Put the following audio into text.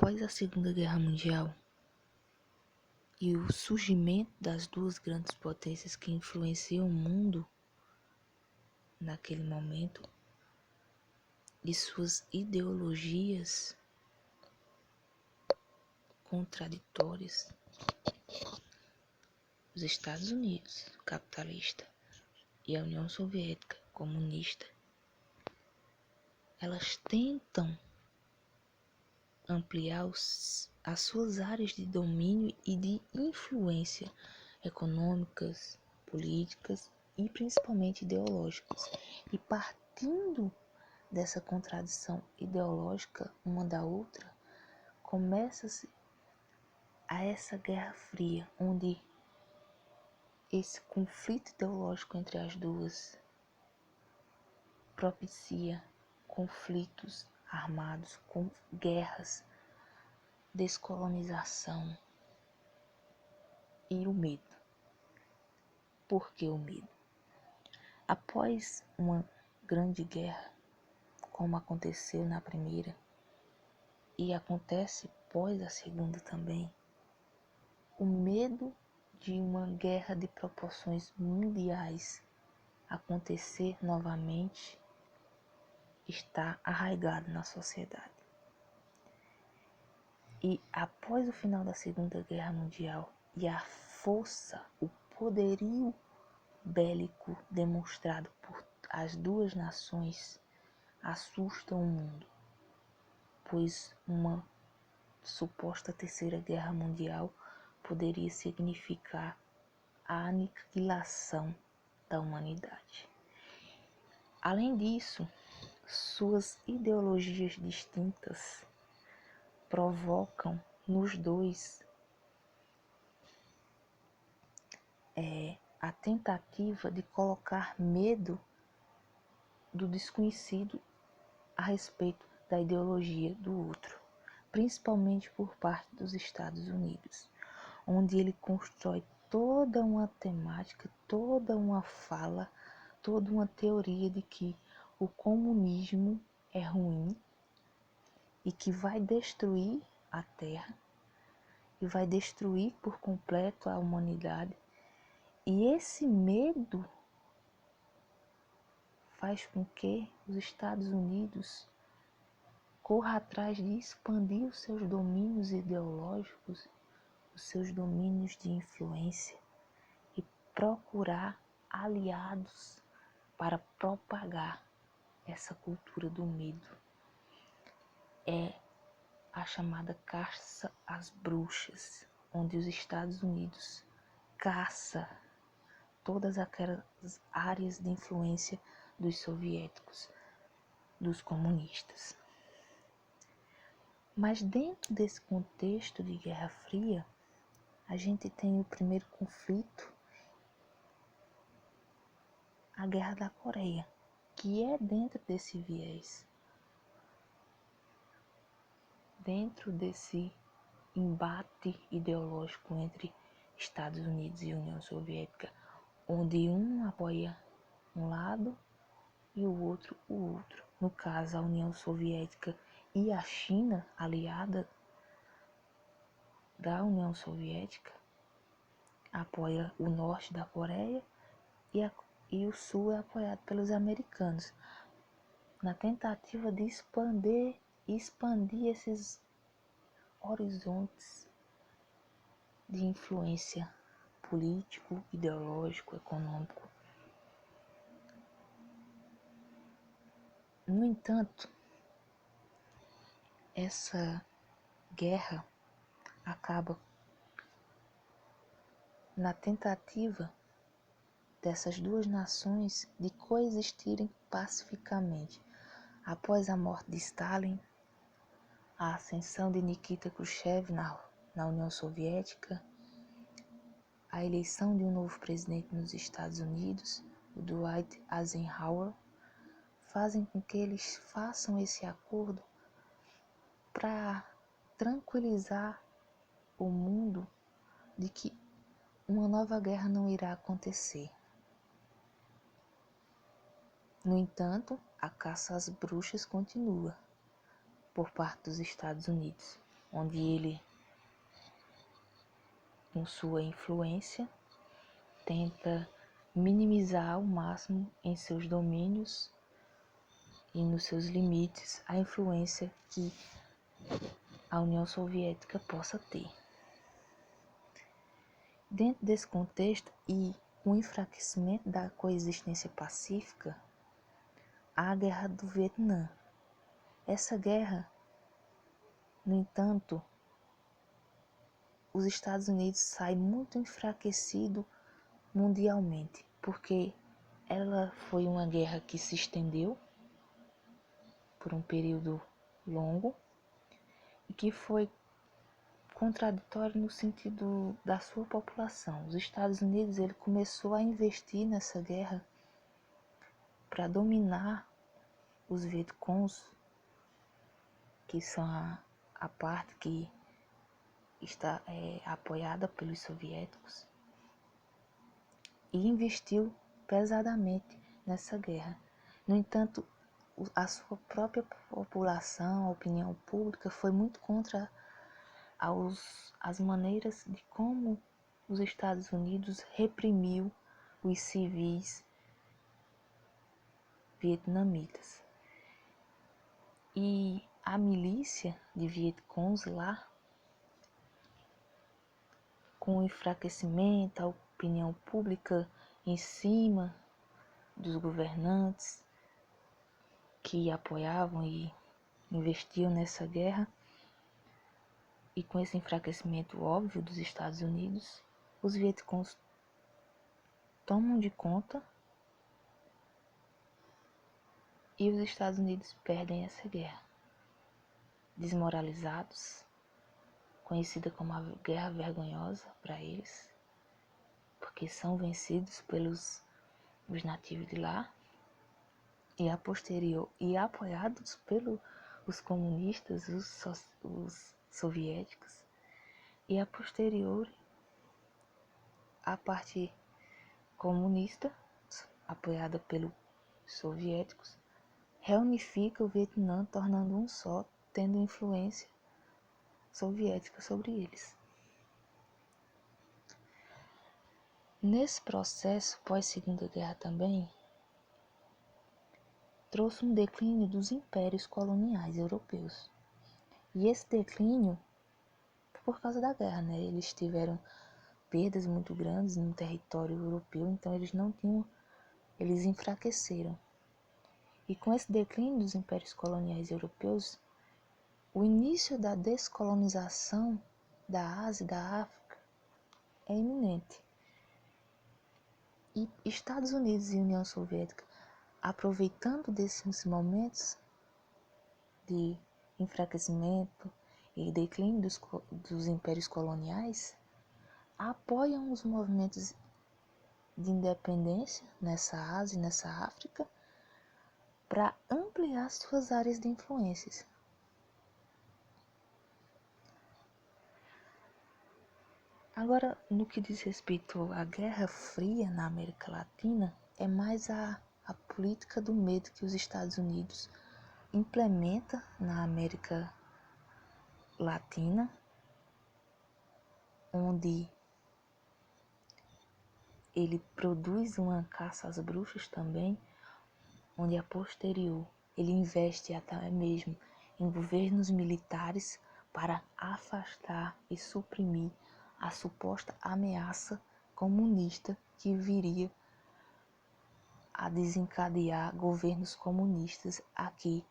Após a Segunda Guerra Mundial e o surgimento das duas grandes potências que influenciam o mundo naquele momento e suas ideologias contraditórias, os Estados Unidos capitalista e a União Soviética comunista, elas tentam ampliar as suas áreas de domínio e de influência econômicas, políticas e principalmente ideológicas. E partindo dessa contradição ideológica uma da outra, começa-se a essa Guerra Fria, onde esse conflito ideológico entre as duas propicia conflitos armados, com guerras, descolonização e o medo. Por que o medo? Após uma grande guerra, como aconteceu na primeira e acontece pós a segunda também, o medo de uma guerra de proporções mundiais acontecer novamente está arraigado na sociedade. E após o final da Segunda Guerra Mundial e a força, o poderio bélico demonstrado por as duas nações assustam o mundo, pois uma suposta Terceira Guerra Mundial poderia significar a aniquilação da humanidade. Além disso, suas ideologias distintas provocam nos dois a tentativa de colocar medo do desconhecido a respeito da ideologia do outro, principalmente por parte dos Estados Unidos, onde ele constrói toda uma temática, toda uma fala, toda uma teoria de que o comunismo é ruim e que vai destruir a Terra e vai destruir por completo a humanidade. E esse medo faz com que os Estados Unidos corra atrás de expandir os seus domínios ideológicos, os seus domínios de influência e procurar aliados para propagar essa cultura do medo. É a chamada caça às bruxas, onde os Estados Unidos caça todas aquelas áreas de influência dos soviéticos, dos comunistas. Mas dentro desse contexto de Guerra Fria, a gente tem o primeiro conflito, a Guerra da Coreia, que é dentro desse viés, dentro desse embate ideológico entre Estados Unidos e União Soviética, onde um apoia um lado e o outro o outro. No caso, a União Soviética e a China, aliada da União Soviética, apoia o norte da Coreia e o sul é apoiado pelos americanos, na tentativa de expandir esses horizontes de influência político, ideológico, econômico. No entanto, essa guerra acaba na tentativa dessas duas nações de coexistirem pacificamente. Após a morte de Stalin, a ascensão de Nikita Khrushchev na União Soviética, a eleição de um novo presidente nos Estados Unidos, o Dwight Eisenhower, fazem com que eles façam esse acordo para tranquilizar o mundo de que uma nova guerra não irá acontecer. No entanto, a caça às bruxas continua por parte dos Estados Unidos. onde ele, com sua influência, tenta minimizar ao máximo em seus domínios e nos seus limites a influência que a União Soviética possa ter. Dentro desse contexto e o enfraquecimento da coexistência pacífica, há a Guerra do Vietnã. Essa guerra, no entanto, os Estados Unidos saem muito enfraquecido mundialmente, porque ela foi uma guerra que se estendeu por um período longo e que foi contraditório no sentido da sua população. Os Estados Unidos ele começou a investir nessa guerra para dominar os Vietcongs, que são a parte que está apoiada pelos soviéticos, e investiu pesadamente nessa guerra. No entanto, a sua própria população, a opinião pública, foi muito contra as maneiras de como os Estados Unidos reprimiu os civis vietnamitas. E a milícia de Vietcongs lá, com o enfraquecimento, a opinião pública em cima dos governantes que apoiavam e investiam nessa guerra, e com esse enfraquecimento óbvio dos Estados Unidos, os Vietcongs tomam de conta e os Estados Unidos perdem essa guerra. Desmoralizados, conhecida como a Guerra Vergonhosa para eles, porque são vencidos pelos os nativos de lá e a posterior e apoiados pelos comunistas, os soviéticos, e a posterior a parte comunista, apoiada pelos soviéticos, reunifica o Vietnã, tornando um só, tendo influência soviética sobre eles. Nesse processo pós-Segunda Guerra também, trouxe um declínio dos impérios coloniais europeus. E esse declínio, por causa da guerra, né? Eles tiveram perdas muito grandes no território europeu, então eles enfraqueceram. E com esse declínio dos impérios coloniais europeus, o início da descolonização da Ásia e da África é iminente. E Estados Unidos e União Soviética, aproveitando desses momentos de enfraquecimento e declínio dos impérios coloniais, apoiam os movimentos de independência nessa Ásia e nessa África para ampliar suas áreas de influências. Agora, no que diz respeito à Guerra Fria na América Latina, é mais a política do medo que os Estados Unidos implementa na América Latina, onde ele produz uma caça às bruxas também, onde a posterior ele investe até mesmo em governos militares para afastar e suprimir a suposta ameaça comunista que viria a desencadear governos comunistas aqui